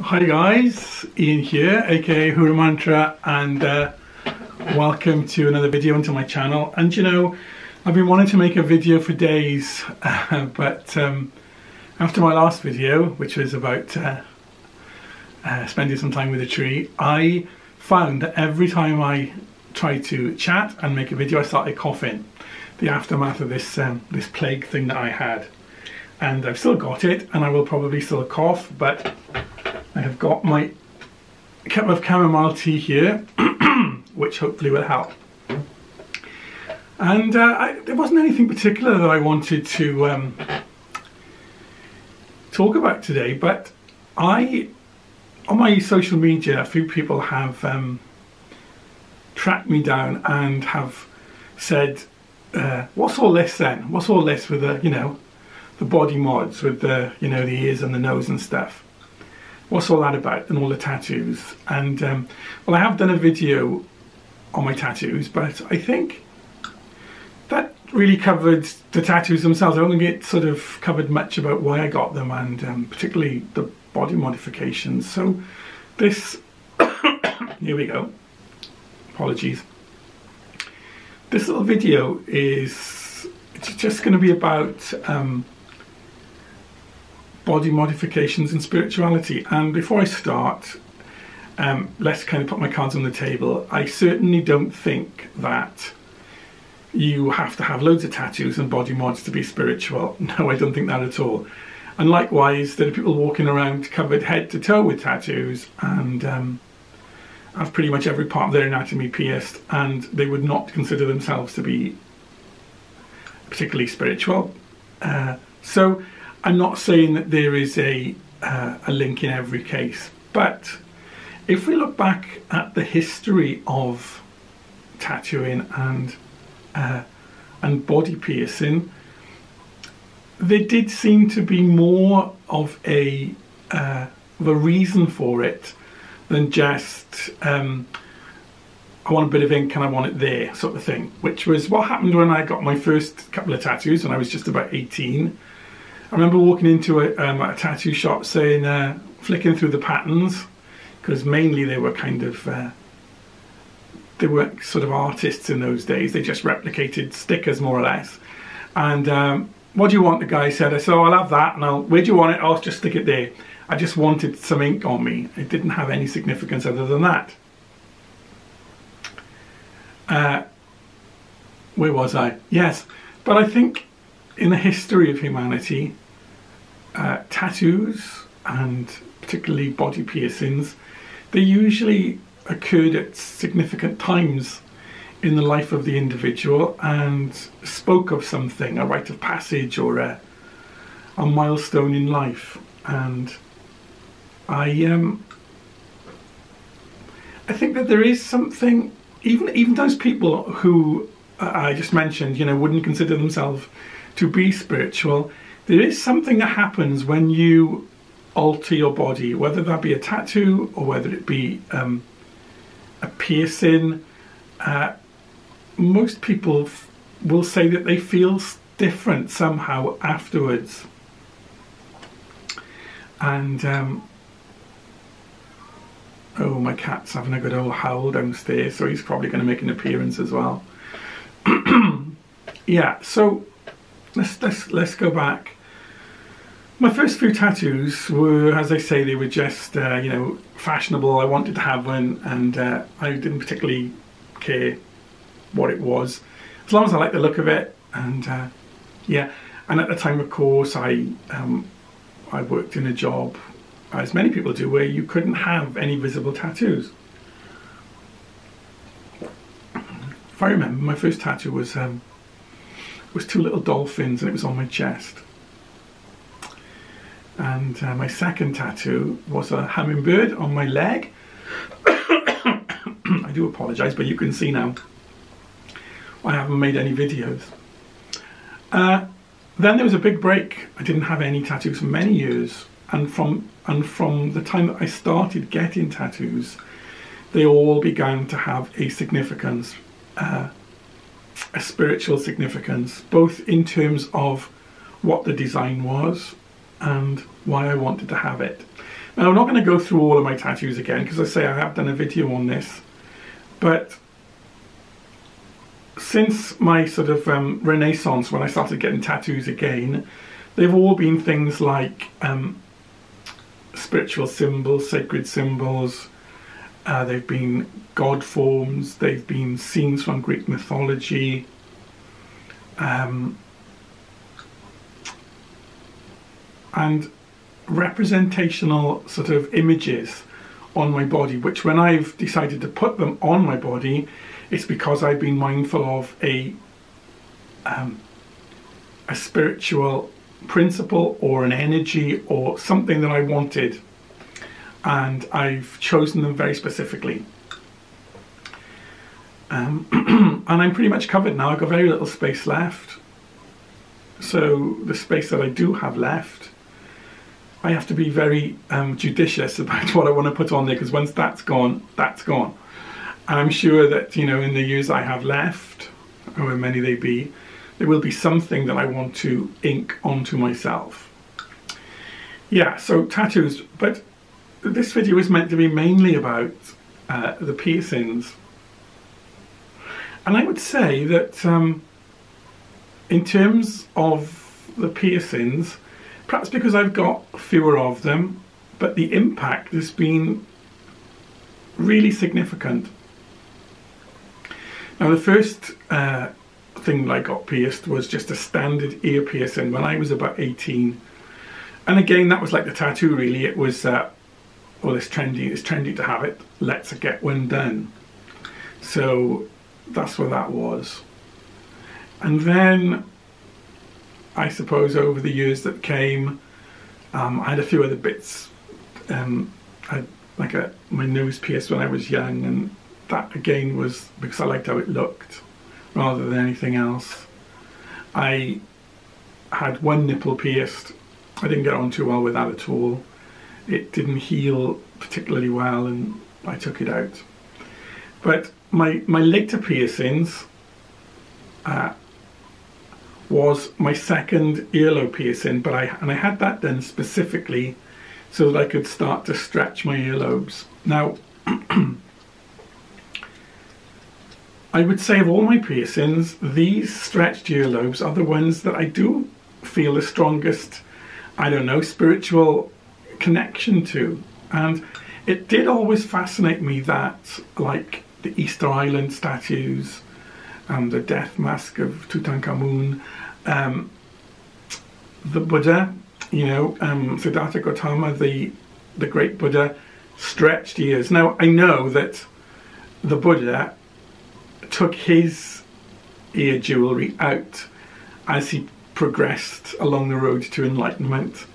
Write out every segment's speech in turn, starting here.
Hi guys, Ian here, aka Hura Mantra, and welcome to another video onto my channel. And you know, I've been wanting to make a video for days, but after my last video, which was about spending some time with a tree, I found that every time I tried to chat and make a video, I started coughing. The aftermath of this this plague thing that I had. And I've still got it, and I will probably still cough, but I have got my cup of chamomile tea here, which hopefully will help. And there wasn't anything particular that I wanted to talk about today, but on my social media, a few people have tracked me down and have said, what's all this then? What's all this with the, you know, the body mods with the, you know, the ears and the nose and stuff? What's all that about, and all the tattoos? And well, I have done a video on my tattoos, but I think that really covered the tattoos themselves. I don't think it sort of covered much about why I got them, and particularly the body modifications. So this, here we go, apologies. This little video it's just going to be about body modifications and spirituality. And before I start, let's kind of put my cards on the table. I certainly don't think that you have to have loads of tattoos and body mods to be spiritual. No, I don't think that at all. And likewise, there are people walking around covered head to toe with tattoos and have pretty much every part of their anatomy pierced, and they would not consider themselves to be particularly spiritual. So I'm not saying that there is a link in every case, but if we look back at the history of tattooing and body piercing, there did seem to be more of a reason for it than just I want a bit of ink and I want it there sort of thing, which was what happened when I got my first couple of tattoos when I was just about 18. I remember walking into a tattoo shop saying, flicking through the patterns, because mainly they were kind of, they weren't sort of artists in those days, they just replicated stickers more or less. And what do you want, the guy said. I said, oh, I'll have that, and where do you want it? I'll just stick it there. I just wanted some ink on me. It didn't have any significance other than that. Where was I? Yes, but I think in the history of humanity, tattoos and particularly body piercings, they usually occurred at significant times in the life of the individual and spoke of something, a rite of passage or a milestone in life. And I think that there is something, even those people who I just mentioned, you know, wouldn't consider themselves to be spiritual, there is something that happens when you alter your body, whether that be a tattoo or whether it be a piercing. Most people will say that they feel different somehow afterwards. And oh, my cat's having a good old howl downstairs, so he's probably going to make an appearance as well. Yeah, so let's go back. My first few tattoos were, as I say, they were just you know, fashionable. I wanted to have one, and I didn't particularly care what it was, as long as I liked the look of it. And yeah, and at the time, of course, I worked in a job, as many people do, where you couldn't have any visible tattoos. If I remember, my first tattoo was two little dolphins, and it was on my chest. And my second tattoo was a hummingbird on my leg. I do apologise, but you can see now I haven't made any videos. Then there was a big break. I didn't have any tattoos for many years, and from the time that I started getting tattoos, they all began to have a significance, a spiritual significance, both in terms of what the design was and why I wanted to have it. Now, I'm not going to go through all of my tattoos again, because I say I have done a video on this, but since my sort of renaissance, when I started getting tattoos again, they've all been things like spiritual symbols, sacred symbols, they've been god forms, they've been scenes from Greek mythology, and representational sort of images on my body, which when I've decided to put them on my body, it's because I've been mindful of a spiritual principle or an energy or something that I wanted, and I've chosen them very specifically. And I'm pretty much covered now. I've got very little space left, so the space that I do have left, I have to be very judicious about what I want to put on there, because once that's gone, that's gone. And I'm sure that, you know, in the years I have left, however many they be, there will be something that I want to ink onto myself. Yeah, so tattoos, but this video is meant to be mainly about the piercings. And I would say that in terms of the piercings, perhaps because I've got fewer of them, but the impact has been really significant. Now, the first thing that I got pierced was just a standard ear piercing when I was about 18. And again, that was like the tattoo really. It was, well, it's trendy to have it. Let's get one done. So that's what that was. And then, I suppose over the years that came, I had a few other bits. I had like my nose pierced when I was young, and that again was because I liked how it looked rather than anything else. I had one nipple pierced. I didn't get on too well with that at all. It didn't heal particularly well, and I took it out. But my later piercings was my second earlobe piercing, but I had that done specifically so that I could start to stretch my earlobes. Now, I would say of all my piercings, these stretched earlobes are the ones that I do feel the strongest, I don't know, spiritual connection to. And it did always fascinate me that, like the Easter Island statues, the death mask of Tutankhamun, the Buddha, you know, Siddhartha Gautama, the great Buddha, stretched ears. Now, I know that the Buddha took his ear jewellery out as he progressed along the road to enlightenment.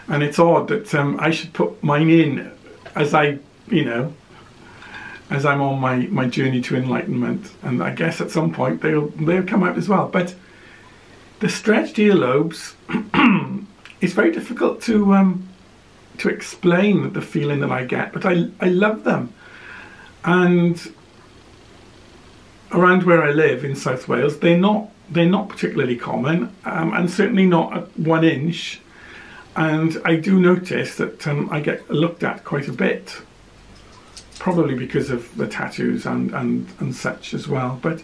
And it's odd that I should put mine in as I, you know, as I'm on my journey to enlightenment, and I guess at some point they'll come out as well. But the stretched earlobes, it's very difficult to explain the feeling that I get, but I love them. And around where I live in South Wales, they're not particularly common, and certainly not at 1 inch. And I do notice that I get looked at quite a bit, probably because of the tattoos and such as well. But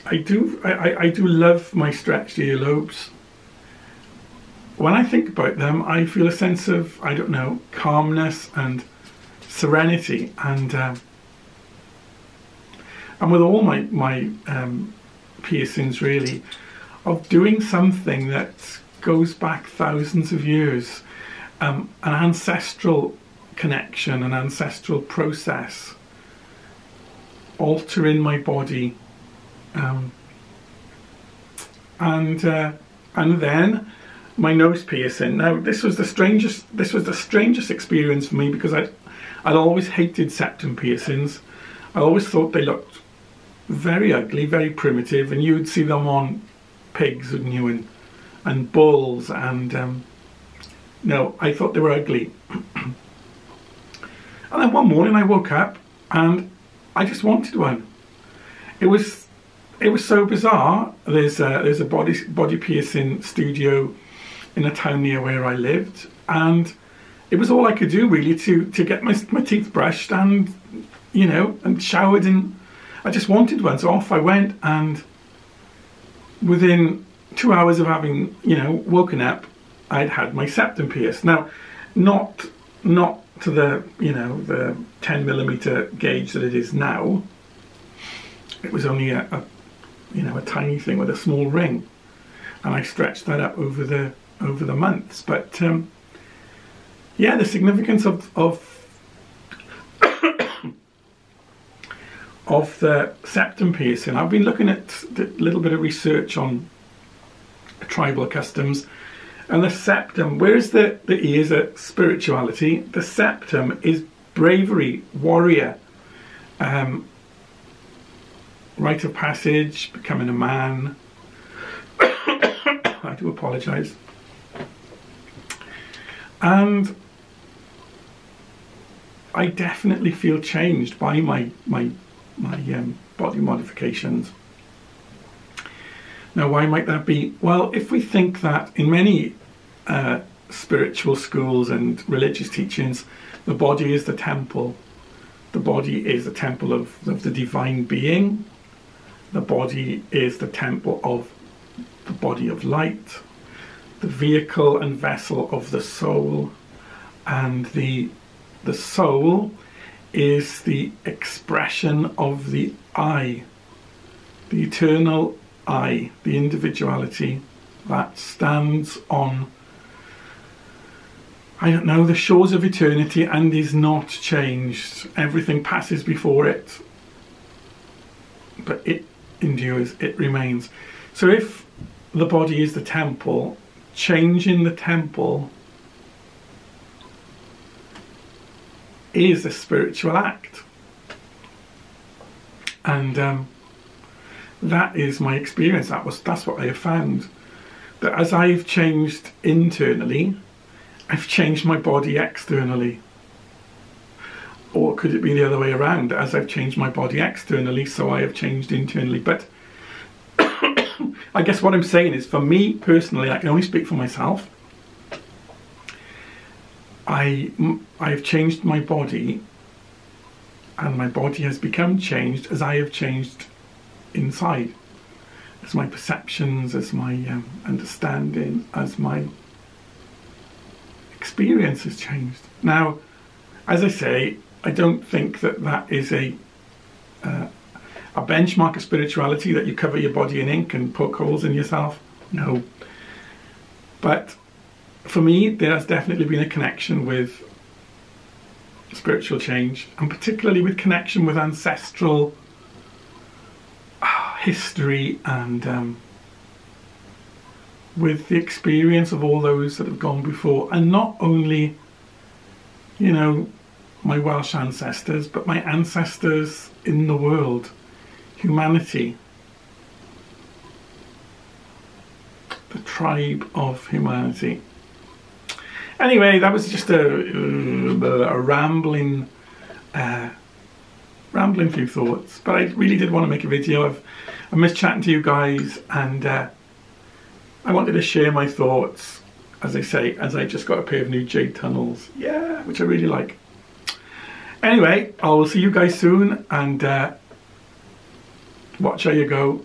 I do love my stretched earlobes. When I think about them, I feel a sense of, I don't know, calmness and serenity, and with all my piercings really, of doing something that goes back thousands of years, an ancestral connection, an ancestral process, altering my body, and then my nose piercing. Now, this was the strangest experience for me, because I'd always hated septum piercings. I always thought they looked very ugly, very primitive, and you would see them on pigs, wouldn't you, and bulls, and no, I thought they were ugly. And then one morning I woke up and I just wanted one. It was so bizarre. There's a body piercing studio in a town near where I lived, and it was all I could do really to get my teeth brushed and, you know, and showered, and I just wanted one. So off I went, and within 2 hours of having, you know, woken up, I'd had my septum pierced. Now, not to the, you know, the 10mm gauge that it is now. It was only a you know, a tiny thing with a small ring, and I stretched that up over the months. But yeah, the significance of of the septum piercing. I've been looking at a little bit of research on tribal customs, and the septum, whereas the ears are spirituality, the septum is bravery, warrior, rite of passage, becoming a man. I do apologise. And I definitely feel changed by my body modifications. Now, why might that be? Well, if we think that in many spiritual schools and religious teachings, the body is the temple. The body is the temple of the divine being. The body is the temple of the body of light, the vehicle and vessel of the soul, and the soul is the expression of the I, the eternal I, the individuality that stands on, I don't know, the shores of eternity and is not changed. Everything passes before it, but it endures, it remains. So if the body is the temple, change in the temple is a spiritual act. And that is my experience. That's what I have found. That as I've changed internally, I've changed my body externally. Or could it be the other way around? As I've changed my body externally, so I have changed internally. But I guess what I'm saying is, for me personally, I can only speak for myself. I've changed my body, and my body has become changed as I have changed inside. As my perceptions, as my understanding, as my experience has changed. Now, as I say, I don't think that is a benchmark of spirituality, that you cover your body in ink and poke holes in yourself. No. But for me, there has definitely been a connection with spiritual change, and particularly with connection with ancestral history, and with the experience of all those that have gone before. And not only, you know, my Welsh ancestors, but my ancestors in the world, humanity, the tribe of humanity. Anyway, that was just a rambling few thoughts, but I really did want to make a video. I miss chatting to you guys, and I wanted to share my thoughts, as I say, as I just got a pair of new jade tunnels, yeah, which I really like. Anyway, I will see you guys soon, and watch how you go,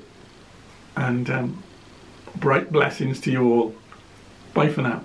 and bright blessings to you all. Bye for now.